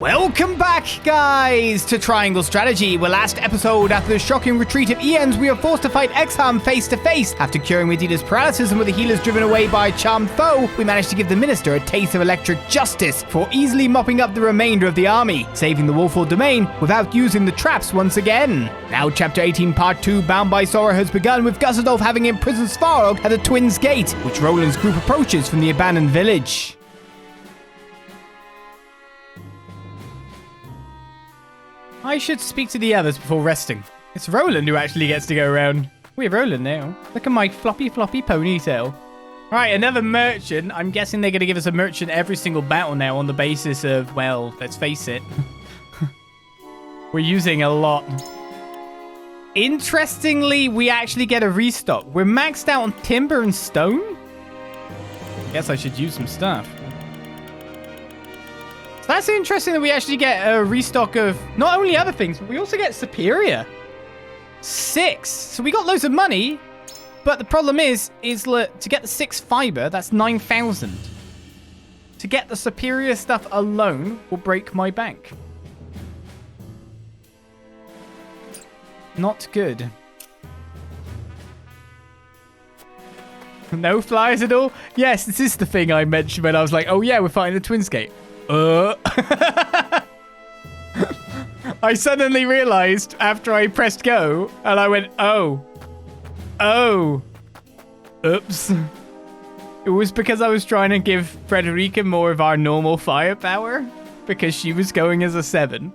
Welcome back, guys, to Triangle Strategy, where last episode, after the shocking retreat of Ian's, we are forced to fight Exham face to face. After curing Medita's paralysis and with the healers driven away by a charmed foe, we managed to give the minister a taste of electric justice for easily mopping up the remainder of the army, saving the Wolford domain without using the traps once again. Now, Chapter 18, Part 2, Bound by Sorrow has begun, with Gustadolph having imprisoned Svarog at the Twinsgate, which Roland's group approaches from the abandoned village. I should speak to the others before resting. It's Roland who actually gets to go around. We have Roland now. Look at my floppy ponytail. Right, another merchant. I'm guessing they're going to give us a merchant every single battle now on the basis of, well, let's face it. We're using a lot. Interestingly, we actually get a restock. We're maxed out on timber and stone? Guess I should use some stuff. That's interesting that we actually get a restock of not only other things, but we also get superior. 6. So we got loads of money, but the problem is to get the 6 fiber, that's 9,000. To get the superior stuff alone will break my bank. Not good. No flyers at all? Yes, this is the thing I mentioned when I was like, oh yeah, we're fighting the Twinsgate. I suddenly realized after I pressed go and I went, oh, oops. It was because I was trying to give Frederica more of our normal firepower because she was going as a 7.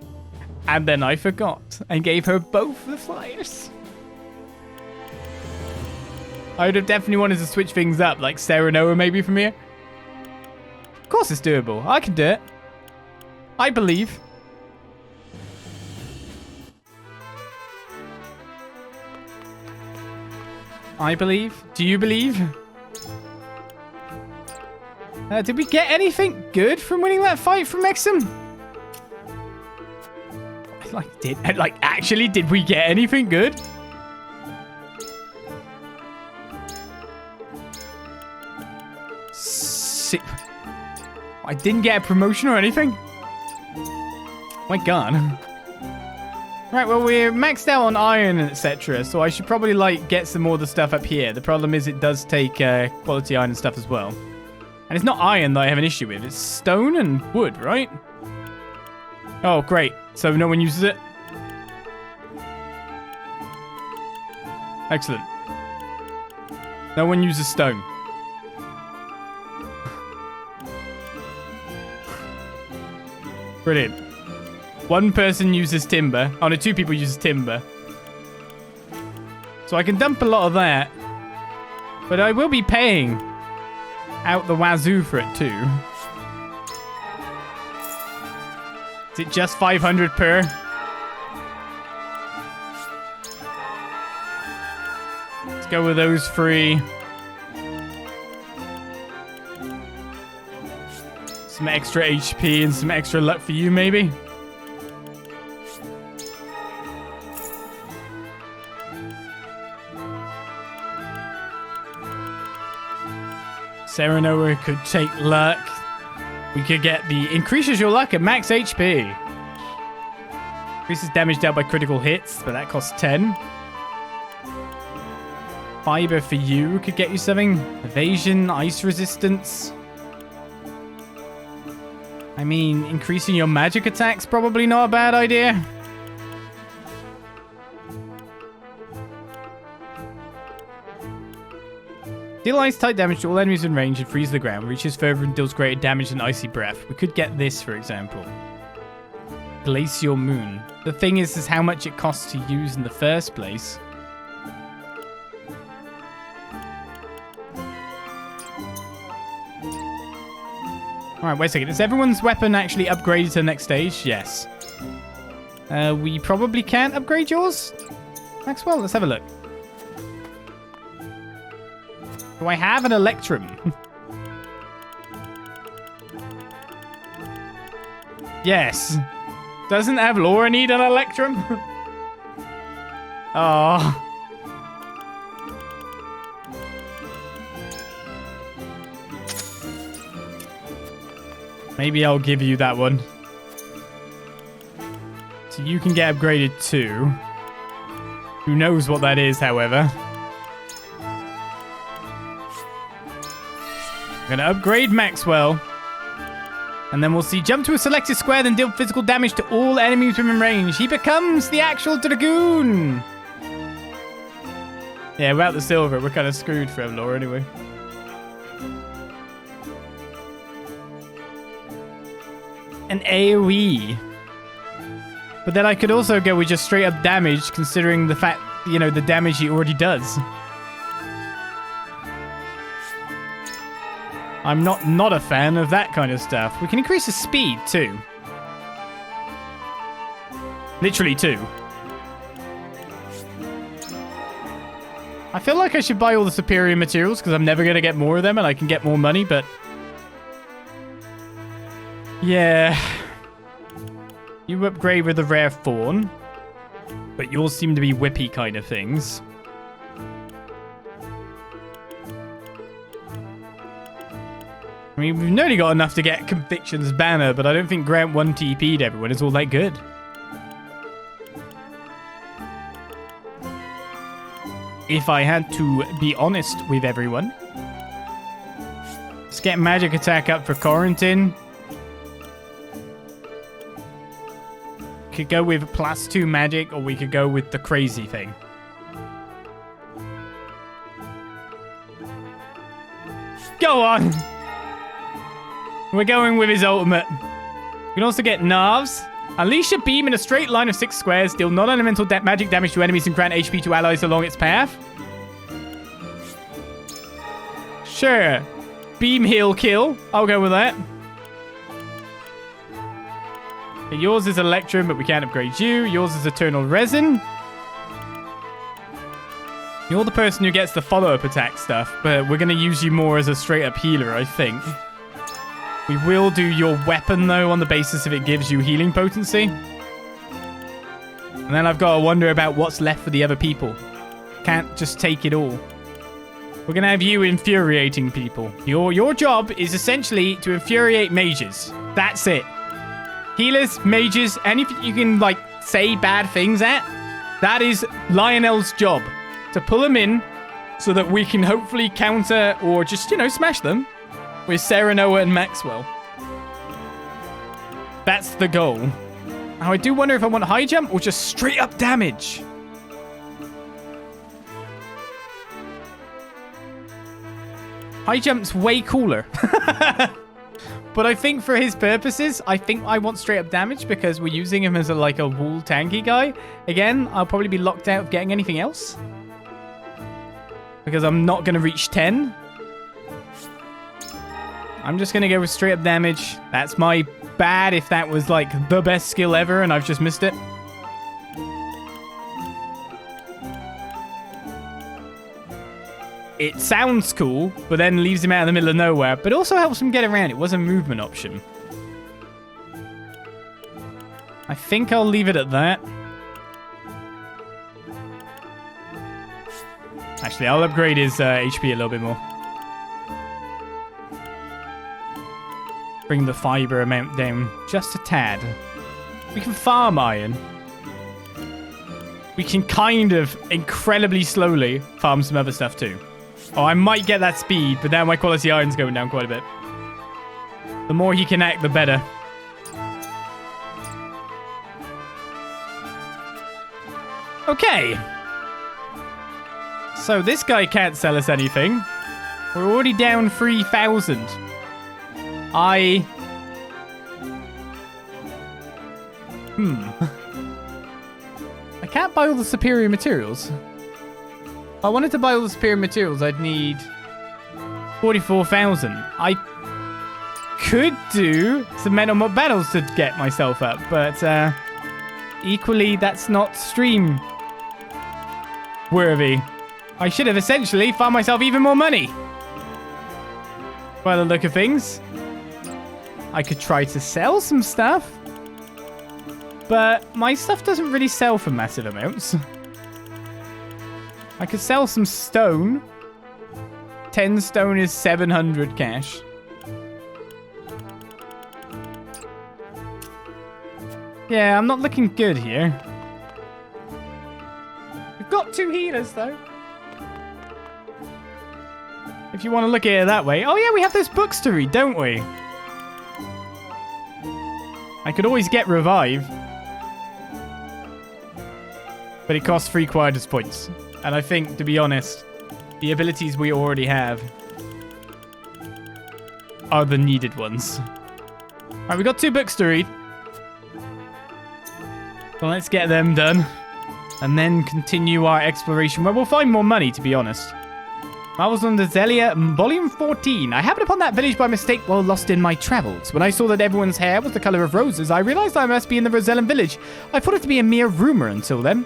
And then I forgot and gave her both the flyers. I would have definitely wanted to switch things up, like Serenoa maybe from here. Of course it's doable. I can do it. I believe. I believe. Do you believe? Did we get anything good from winning that fight from Exham? Actually, did we get anything good? I didn't get a promotion or anything? My God. Right, well, we're maxed out on iron, etc. So I should probably, get some more of the stuff up here. The problem is it does take quality iron and stuff as well. And it's not iron that I have an issue with. It's stone and wood, right? Oh, great. So no one uses it? Excellent. No one uses stone. Brilliant. One person uses timber. Oh no, 2 people uses timber. So I can dump a lot of that. But I will be paying out the wazoo for it too. Is it just 500 per? Let's go with those 3. Some extra HP and some extra luck for you, maybe? Serenoa could take luck. We could get the increases your luck at max HP. Increases damage dealt by critical hits, but that costs 10. Fiber for you could get you something. Evasion, ice resistance. I mean, increasing your magic attack's probably not a bad idea. Deal ice type damage to all enemies in range and freeze the ground. Reaches further and deals greater damage than icy breath. We could get this, for example. Glacial Moon. The thing is how much it costs to use in the first place. Alright, wait a second. Is everyone's weapon actually upgraded to the next stage? Yes. We probably can't upgrade yours? Maxwell, let's have a look. Do I have an Electrum? Yes. Doesn't have Laura need an Electrum? Oh. Maybe I'll give you that one. So you can get upgraded too. Who knows what that is, however. I'm going to upgrade Maxwell. And then we'll see jump to a selected square, then deal physical damage to all enemies within range. He becomes the actual Dragoon. Yeah, without the silver, we're kind of screwed for lore anyway. An AoE. But then I could also go with just straight up damage, considering the fact, you know, the damage he already does. I'm not a fan of that kind of stuff. We can increase his speed too. Literally 2. I feel like I should buy all the superior materials because I'm never going to get more of them and I can get more money, but... yeah. You upgrade with the rare fawn, but yours seem to be whippy kind of things. I mean, we've nearly got enough to get Conviction's banner, but I don't think Grant 1 TP'd everyone is all that good. If I had to be honest with everyone. Let's get magic attack up for Corentin. Could go with +2 magic, or we could go with the crazy thing. Go on! We're going with his ultimate. We can also get Narves. Unleash a beam in a straight line of 6 squares. Deal non-elemental magic damage to enemies and grant HP to allies along its path. Sure. Beam heal kill. I'll go with that. Okay, yours is Electrum, but we can't upgrade you. Yours is Eternal Resin. You're the person who gets the follow-up attack stuff, but we're going to use you more as a straight-up healer, I think. We will do your weapon, though, on the basis of it gives you healing potency. And then I've got to wonder about what's left for the other people. Can't just take it all. We're going to have you infuriating people. Your job is essentially to infuriate mages. That's it. Healers, mages, anything you can, like, say bad things at, that is Lionel's job. To pull them in so that we can hopefully counter or just, you know, smash them with Serenoa and Maxwell. That's the goal. Now, I do wonder if I want high jump or just straight up damage. High jump's way cooler. But I think for his purposes, I think I want straight up damage because we're using him as a wall tanky guy. Again, I'll probably be locked out of getting anything else. Because I'm not going to reach 10. I'm just going to go with straight up damage. That's my bad if that was like the best skill ever and I've just missed it. It sounds cool, but then leaves him out in the middle of nowhere, but also helps him get around. It was a movement option. I think I'll leave it at that. Actually, I'll upgrade his HP a little bit more. Bring the fiber amount down just a tad. We can farm iron. We can kind of incredibly slowly farm some other stuff too. Oh, I might get that speed, but now my quality iron's going down quite a bit. The more he can act, the better. Okay. So this guy can't sell us anything. We're already down 3,000. I can't buy all the superior materials. If I wanted to buy all the superior materials, I'd need 44,000. I could do some metal mob battles to get myself up, but equally, that's not stream worthy. I should have essentially found myself even more money. By the look of things. I could try to sell some stuff, but my stuff doesn't really sell for massive amounts. I could sell some stone. 10 stone is 700 cash. Yeah, I'm not looking good here. We've got 2 healers, though. If you want to look at it that way. Oh, yeah, we have those books to read, don't we? I could always get Revive. But it costs 3 Quietus points. And I think, to be honest, the abilities we already have are the needed ones. Alright, we got 2 books to read. Well, let's get them done. And then continue our exploration where we'll find more money, to be honest. Marvels on Norzelia, Volume 14. I happened upon that village by mistake while lost in my travels. When I saw that everyone's hair was the colour of roses, I realised I must be in the Rosellan village. I thought it to be a mere rumour until then.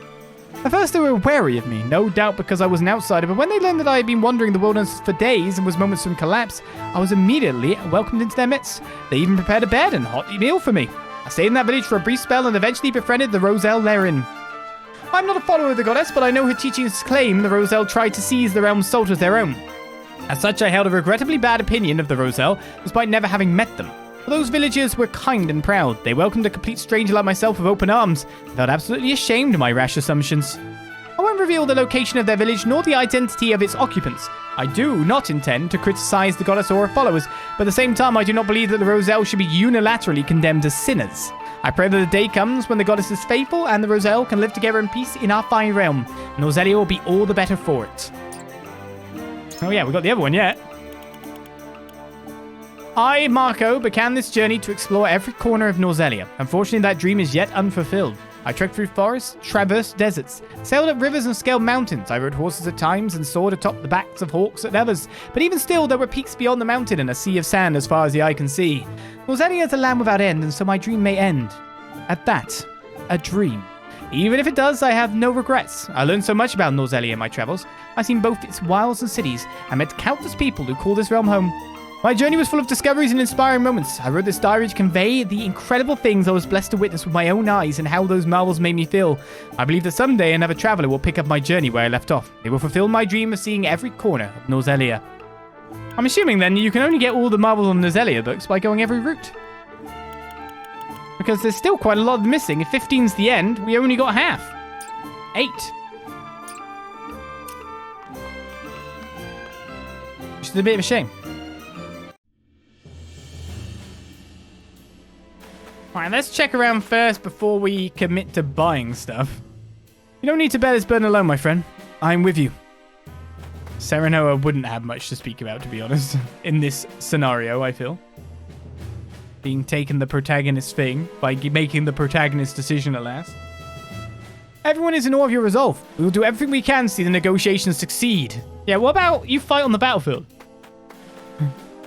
At first they were wary of me, no doubt because I was an outsider, but when they learned that I had been wandering the wilderness for days and was moments from collapse, I was immediately welcomed into their midst. They even prepared a bed and hot meal for me. I stayed in that village for a brief spell and eventually befriended the Roselle therein. I'm not a follower of the goddess, but I know her teachings claim the Roselle tried to seize the realm's salt as their own. As such, I held a regrettably bad opinion of the Roselle, despite never having met them. But those villagers were kind and proud. They welcomed a complete stranger like myself with open arms. I felt absolutely ashamed of my rash assumptions. I won't reveal the location of their village nor the identity of its occupants. I do not intend to criticize the goddess or her followers, but at the same time I do not believe that the Roselle should be unilaterally condemned as sinners. I pray that the day comes when the goddess is faithful and the Roselle can live together in peace in our fine realm. Norzelia will be all the better for it. Oh yeah, we got the other one yet. I, Marco, began this journey to explore every corner of Norzelia. Unfortunately, that dream is yet unfulfilled. I trekked through forests, traversed deserts, sailed up rivers and scaled mountains. I rode horses at times and soared atop the backs of hawks at others. But even still, there were peaks beyond the mountain and a sea of sand as far as the eye can see. Norzelia is a land without end, and so my dream may end. At that, a dream. Even if it does, I have no regrets. I learned so much about Norzelia in my travels. I've seen both its wilds and cities, and met countless people who call this realm home. My journey was full of discoveries and inspiring moments. I wrote this diary to convey the incredible things I was blessed to witness with my own eyes and how those marvels made me feel. I believe that someday another traveler will pick up my journey where I left off. They will fulfill my dream of seeing every corner of Norzelia. I'm assuming then you can only get all the Marvels on Norzelia books by going every route. Because there's still quite a lot missing. If 15's the end, we only got half. 8. Which is a bit of a shame. Alright, let's check around first before we commit to buying stuff. You don't need to bear this burden alone, my friend. I'm with you. Serenoa wouldn't have much to speak about, to be honest, in this scenario, I feel. Being taken the protagonist's thing by making the protagonist's decision at last. Everyone is in awe of your resolve. We will do everything we can to see the negotiations succeed. Yeah, what about you fight on the battlefield?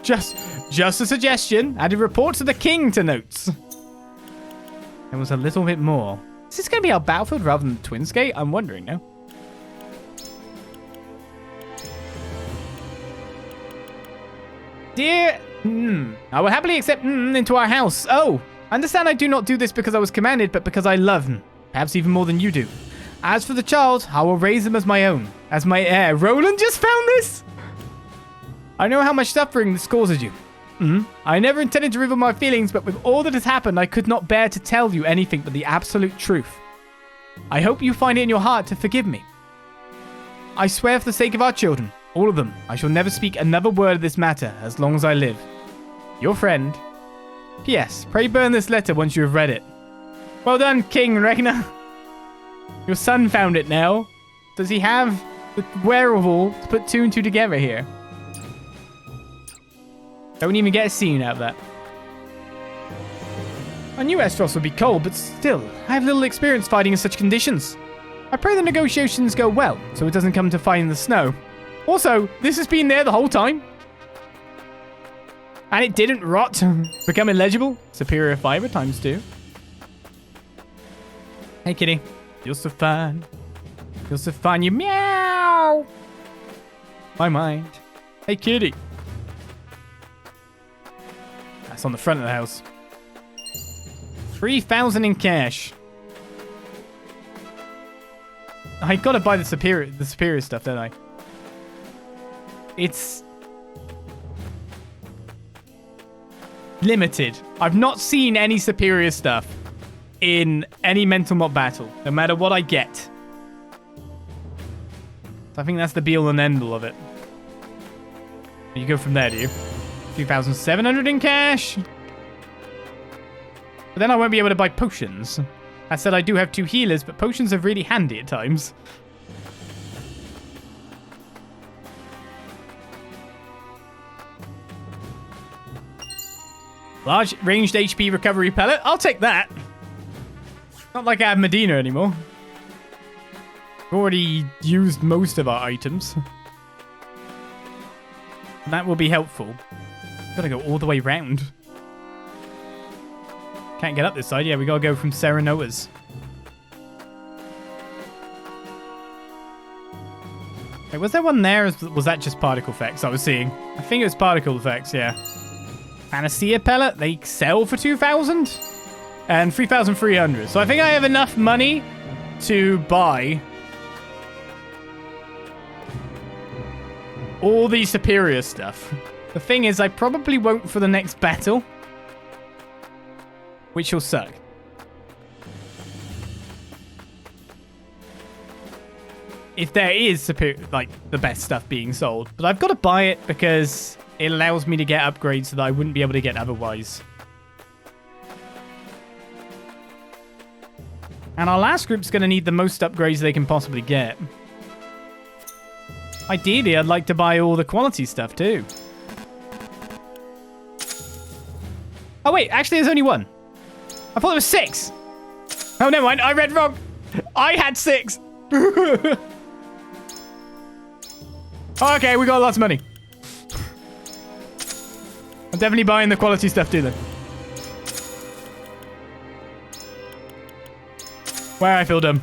Just a suggestion. Added report to the king to notes. There was a little bit more. Is this going to be our battlefield rather than Twinsgate? I'm wondering now. Dear, I will happily accept into our house. Oh, I understand I do not do this because I was commanded, but because I love him. Perhaps even more than you do. As for the child, I will raise him as my own. As my heir. Roland just found this? I know how much suffering this causes you. I never intended to reveal my feelings, but with all that has happened, I could not bear to tell you anything but the absolute truth. I hope you find it in your heart to forgive me. I swear for the sake of our children, all of them, I shall never speak another word of this matter as long as I live. Your friend. P.S. Pray burn this letter once you have read it. Well done, King Ragnar. Your son found it now. Does he have the wherewithal to put 2 and 2 together here? Don't even get a scene out of that. I knew Aesfrost would be cold, but still, I have little experience fighting in such conditions. I pray the negotiations go well, so it doesn't come to fighting the snow. Also, this has been there the whole time. And it didn't rot. Become illegible. Superior fiber times 2. Hey, kitty. You're so fun. You're so fun. You meow. My mind. Hey, kitty. That's on the front of the house. 3,000 in cash. I gotta buy the superior stuff, don't I? It's limited. I've not seen any superior stuff. in any mental mob battle, no matter what I get. So I think that's the be all and end all of it. You go from there, do you? 2,700 in cash. But then I won't be able to buy potions. I said I do have 2 healers, but potions are really handy at times. Large ranged HP recovery pellet. I'll take that. Not like I have Medina anymore. I've already used most of our items. And that will be helpful. Gotta go all the way round. Can't get up this side. Yeah, we gotta go from Serenoa's. Wait, was there one there? Or was that just particle effects I was seeing? I think it was particle effects, yeah. Panacea pellet, they sell for 2,000 and 3,300. So I think I have enough money to buy all the superior stuff. The thing is, I probably won't for the next battle, which will suck. If there is like the best stuff being sold, but I've got to buy it because it allows me to get upgrades that I wouldn't be able to get otherwise. And our last group's going to need the most upgrades they can possibly get. Ideally, I'd like to buy all the quality stuff too. Oh wait, actually there's only one. I thought there was 6. Oh, never mind. I read wrong. I had 6. Okay, we got lots of money. I'm definitely buying the quality stuff too then. Wow, I feel dumb.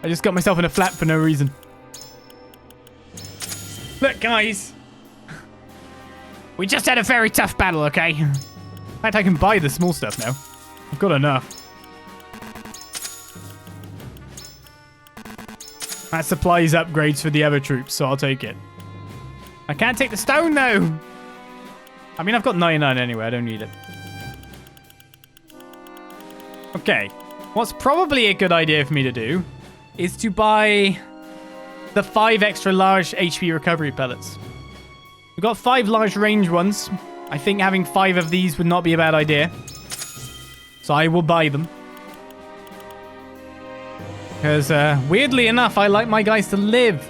I just got myself in a flat for no reason. Look, guys. We just had a very tough battle, okay? In fact, I can buy the small stuff now. I've got enough. That supplies upgrades for the other troops, so I'll take it. I can't take the stone, though. I mean, I've got 99 anyway. I don't need it. Okay. What's probably a good idea for me to do is to buy the 5 extra large HP recovery pellets. We've got 5 large range ones. I think having 5 of these would not be a bad idea. So I will buy them. Because, weirdly enough, I like my guys to live.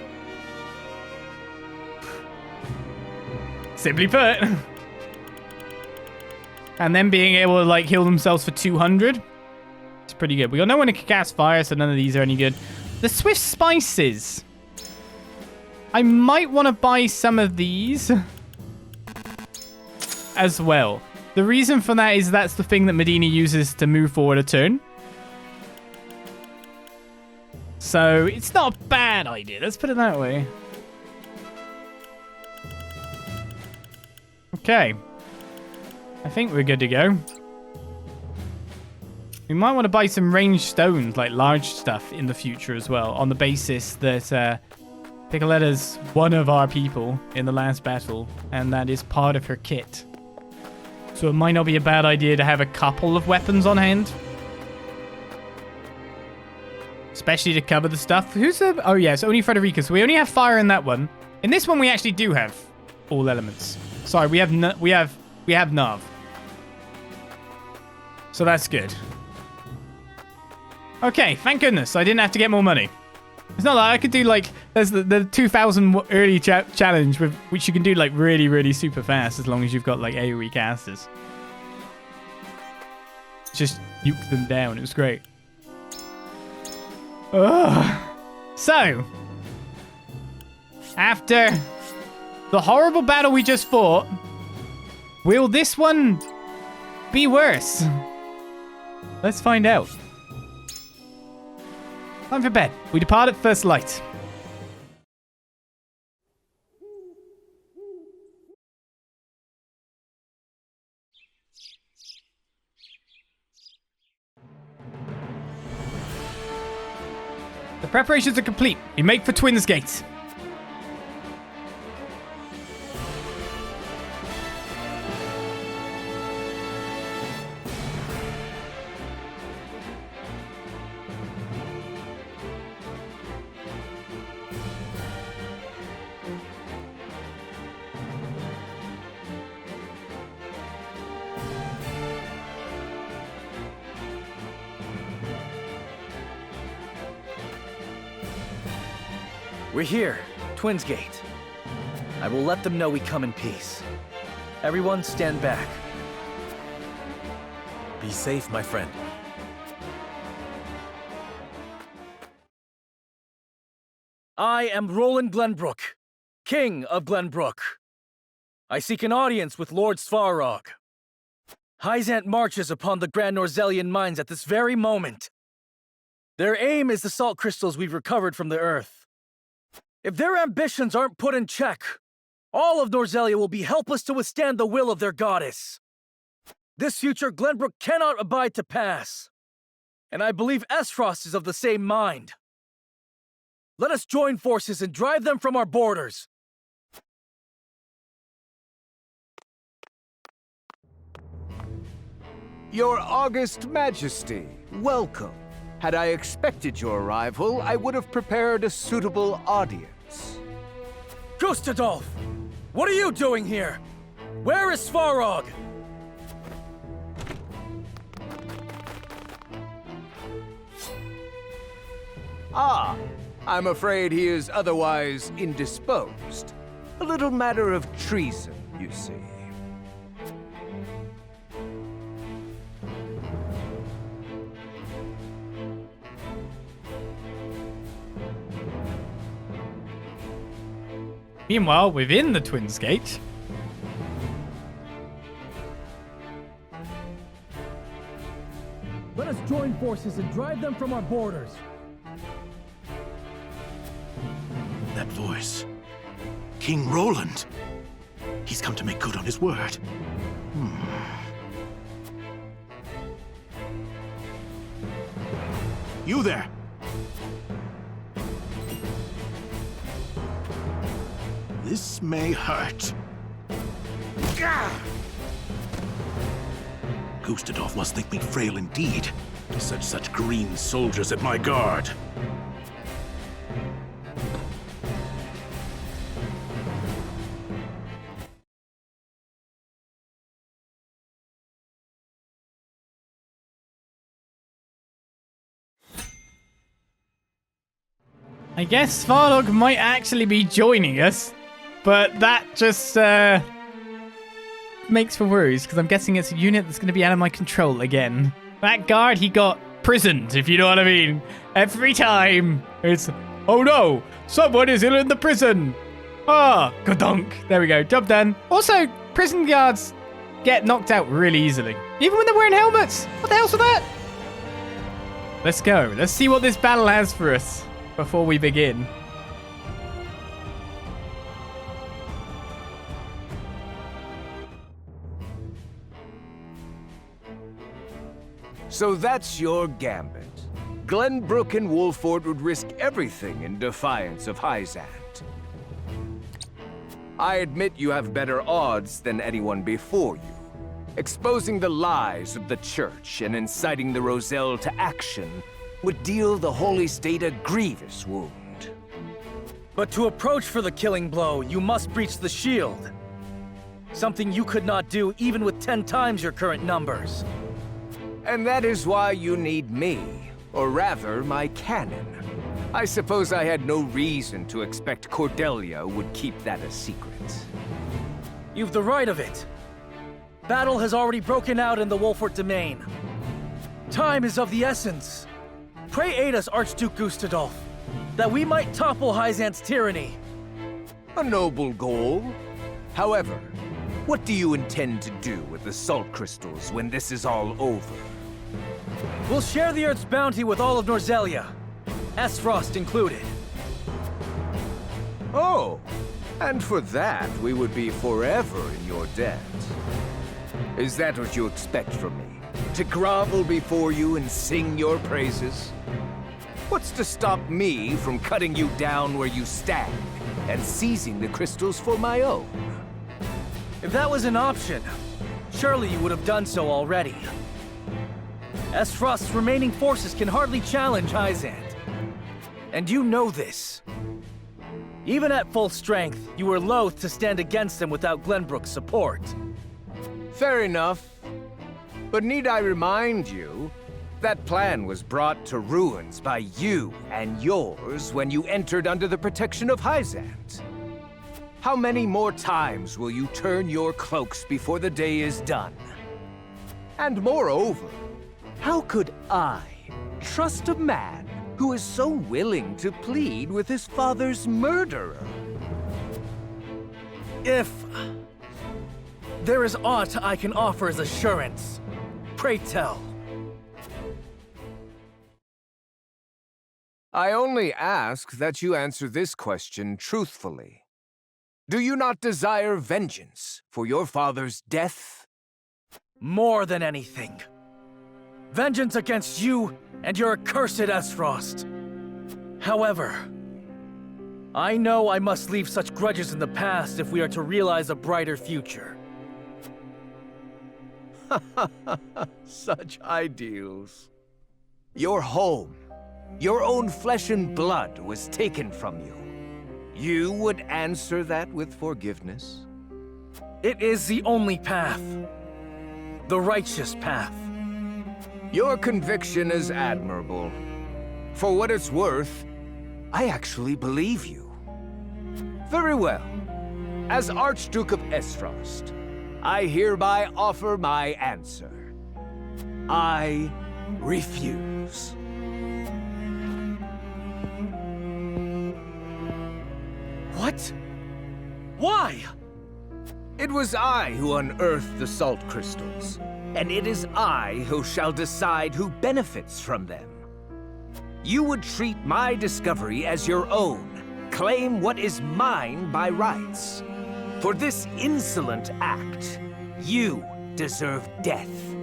Simply put. And then being able to, like, heal themselves for 200. It's pretty good. We got no one who can cast fire, so none of these are any good. The Swift Spices. I might want to buy some of these as well. The reason for that is that's the thing that Medina uses to move forward a turn. So it's not a bad idea. Let's put it that way. Okay. I think we're good to go. We might want to buy some ranged stones, like large stuff, in the future as well, on the basis that Piccoletta's one of our people in the last battle, and that is part of her kit. So it might not be a bad idea to have a couple of weapons on hand. Especially to cover the stuff. Who's the... Oh, yes, only Frederica. So we only have fire in that one. In this one, we actually do have all elements. Sorry, we have Nav. So that's good. Okay, thank goodness. I didn't have to get more money. It's not like I could do, like... There's the 2,000 early challenge, which you can do, like, really, really super fast as long as you've got, like, AoE casters. Just nuke them down. It was great. Ugh. So, after the horrible battle we just fought, will this one be worse? Let's find out. Time for bed. We depart at first light. The preparations are complete. We make for Twinsgate. We're here, Twinsgate. I will let them know we come in peace. Everyone stand back. Be safe, my friend. I am Roland Glenbrook, King of Glenbrook. I seek an audience with Lord Svarog. Hyzante marches upon the Grand Norzelian mines at this very moment. Their aim is the salt crystals we've recovered from the earth. If their ambitions aren't put in check, all of Norzelia will be helpless to withstand the will of their goddess. This future Glenbrook cannot abide to pass. And I believe Aesfrost is of the same mind. Let us join forces and drive them from our borders. Your August Majesty, welcome. Had I expected your arrival, I would have prepared a suitable audience. Gustadolph! What are you doing here? Where is Svarog? Ah, I'm afraid he is otherwise indisposed. A little matter of treason, you see. Meanwhile, within the Twinsgate, Let us join forces and drive them from our borders. That voice. King Roland. He's come to make good on his word. You there! This may hurt. Gustadolph must think me frail indeed, to set such green soldiers at my guard. I guess Svarog might actually be joining us, but that just makes for worries, because I'm guessing it's a unit that's going to be out of my control again. That guard, he got prisoned, if you know what I mean. Every time, it's, oh no, someone is ill in the prison. Ah, gadonk. There we go, job done. Also, prison guards get knocked out really easily, even when they're wearing helmets. What the hell's with that? Let's go. Let's see what this battle has for us before we begin. So that's your gambit. Glenbrook and Wolford would risk everything in defiance of Hyzante. I admit you have better odds than anyone before you. Exposing the lies of the Church and inciting the Roselle to action would deal the Holy State a grievous wound. But to approach for the killing blow, you must breach the shield. Something you could not do even with 10 times your current numbers. And that is why you need me, or rather, my cannon. I suppose I had no reason to expect Cordelia would keep that a secret. You've the right of it. Battle has already broken out in the Wolford domain. Time is of the essence. Pray aid us, Archduke Gustadolph, that we might topple Hyzante's tyranny. A noble goal. However, what do you intend to do with the salt crystals when this is all over? We'll share the Earth's bounty with all of Norzelia, Aesfrost included. Oh, and for that, we would be forever in your debt. Is that what you expect from me? To grovel before you and sing your praises? What's to stop me from cutting you down where you stand and seizing the crystals for my own? If that was an option, surely you would have done so already. Aesfrost's remaining forces can hardly challenge Hyzante. And you know this. Even at full strength, you were loath to stand against them without Glenbrook's support. Fair enough. But need I remind you, That plan was brought to ruins by you and yours when you entered under the protection of Hyzante. How many more times will you turn your cloaks before the day is done? And moreover, how could I trust a man who is so willing to plead with his father's murderer? If there is aught I can offer as assurance, pray tell. I only ask that you answer this question truthfully. Do you not desire vengeance for your father's death? More than anything. Vengeance against you and your accursed Aesfrost. However, I know I must leave such grudges in the past if we are to realize a brighter future. Such ideals. Your home, your own flesh and blood was taken from you. You would answer that with forgiveness? It is the only path. The righteous path. Your conviction is admirable. For what it's worth, I actually believe you. Very well. As Archduke of Aesfrost, I hereby offer my answer. I refuse. What? Why? It was I who unearthed the salt crystals, and it is I who shall decide who benefits from them. You would treat my discovery as your own, claim what is mine by rights. For this insolent act, you deserve death.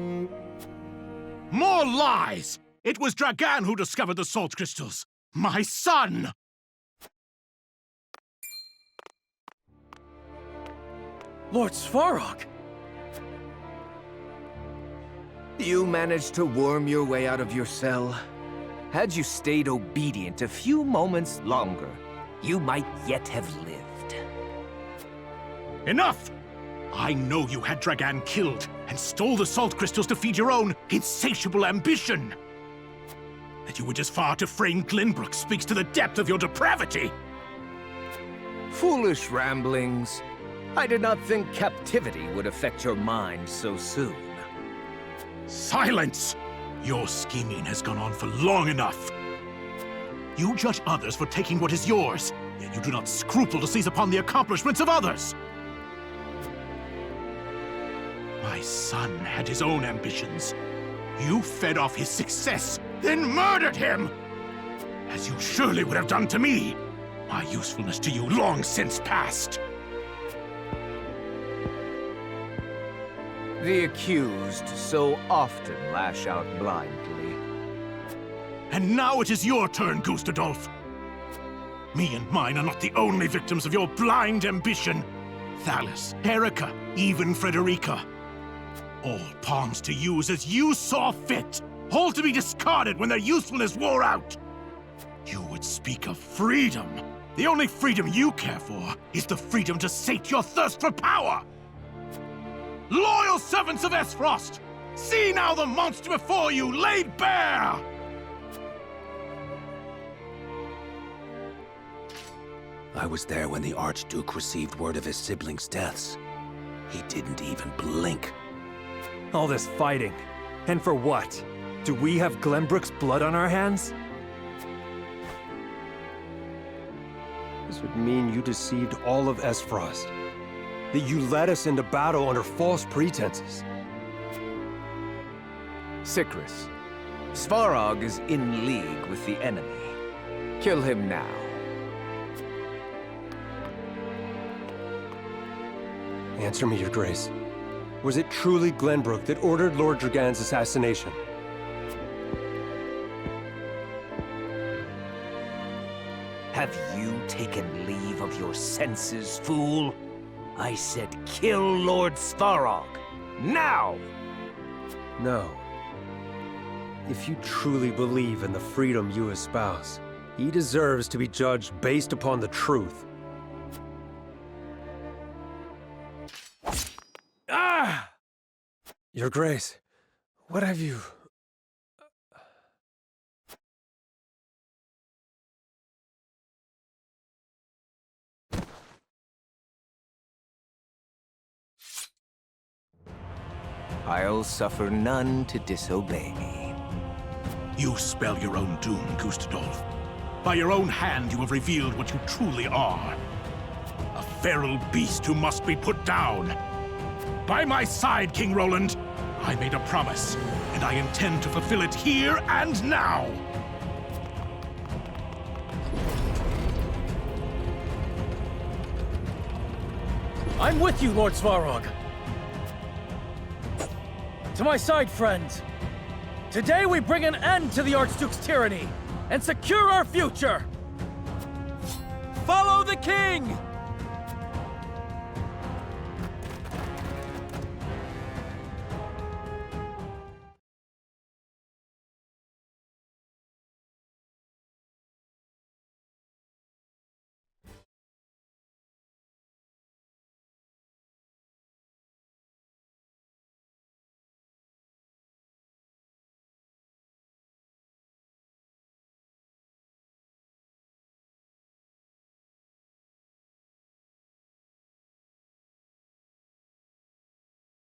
More lies! It was Dragan who discovered the salt crystals. My son! Lord Svarog! You managed to worm your way out of your cell. Had you stayed obedient a few moments longer, you might yet have lived. Enough! I know you had Dragan killed and stole the salt crystals to feed your own insatiable ambition. That you were just far to frame Glenbrook speaks to the depth of your depravity. Foolish ramblings. I did not think captivity would affect your mind so soon. Silence! Your scheming has gone on for long enough. You judge others for taking what is yours, yet you do not scruple to seize upon the accomplishments of others. My son had his own ambitions. You fed off his success, then murdered him! As you surely would have done to me. My usefulness to you long since past. The accused so often lash out blindly. And now it is your turn, Gustadolph. Me and mine are not the only victims of your blind ambition. Thalis, Erica, even Frederica. All pawns to use as you saw fit. All to be discarded when their usefulness wore out. You would speak of freedom. The only freedom you care for is the freedom to sate your thirst for power. Loyal servants of Aesfrost! See now the monster before you laid bare! I was there when the Archduke received word of his siblings' deaths. He didn't even blink. All this fighting. And for what? Do we have Glenbrook's blood on our hands? This would mean you deceived all of Aesfrost. That you led us into battle under false pretenses. Sicris, Svarog is in league with the enemy. Kill him now. Answer me, Your Grace. Was it truly Glenbrook that ordered Lord Dragan's assassination? Have you taken leave of your senses, fool? I said kill Lord Svarog. Now! No. If you truly believe in the freedom you espouse, he deserves to be judged based upon the truth. Ah! Your Grace, what have you... I'll suffer none to disobey me. You spell your own doom, Gustadolph. By your own hand, you have revealed what you truly are. A feral beast who must be put down. By my side, King Roland. I made a promise, and I intend to fulfill it here and now. I'm with you, Lord Svarog. To my side, friends. Today we bring an end to the Archduke's tyranny and secure our future. Follow the king!